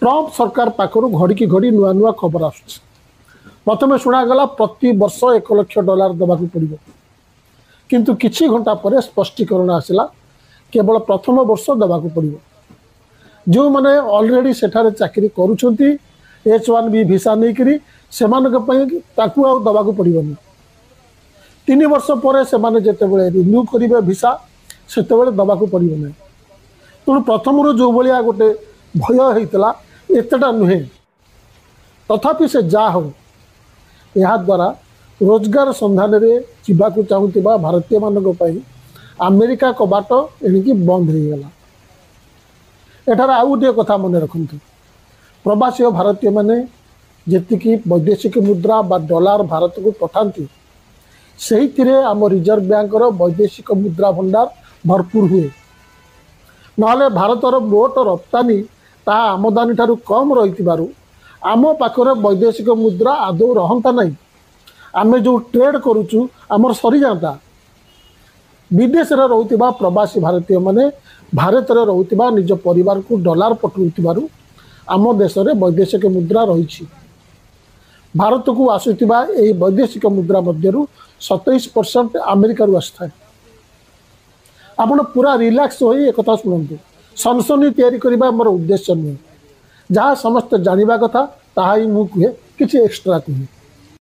Trump सरकार पाखर घड़ी की घड़ी नुआ नुआ खबर आस प्रथम शुणागला प्रति वर्ष $1,00,000 देवाक पड़ो किंतु किछि घंटा पर स्पष्टीकरण आसला केवल प्रथम वर्ष देवाक पड़ो जो मैंने ऑलरेडी सेठारे चाकरी करुछंती H1B भिसा नहीं से दवाक पड़ोनी 3 वर्ष पर से जिते रिन्यू करेंगे भिसा से दवाक पड़ो ना तेणु प्रथम जो भाया गोटे भय होता एतटा नुहे तथापि से जा हो यह द्वारा रोजगार संधान में जावाक चाहूबा भारतीय मानक अमेरिका कबाट एणिकी बंद हो गला। एठार आउ गोटे कथा मन रखु प्रवासी भारतीय माने जी वैदेशिक मुद्रा बा डॉलर भारत को पठाती से आम रिजर्व बैंक वैदेशिक मुद्रा भंडार भरपूर हुए ना भारतर मोट रप्तानी ता आमदानी ठारू कम रही आम पाखरे वैदेशिक मुद्रा आदौ रहंता नहीं आम जो ट्रेड करुचु आमर सरी जाता विदेश में रोकवा प्रवासी भारतीय माने भारत में रोकवा निज परिवार को डॉलर पठाऊ आम देश में वैदेशिक मुद्रा रही भारत को आसुवा वैदेशिक मुद्रा मध्य 27% अमेरिका आसता है। आपण पूरा रिलैक्स हो एक शुणु सनसनी या मोर उद्देश्य नुहे जहाँ समस्त जाना कथा ताही मुझे किसी एक्सट्रा कहे।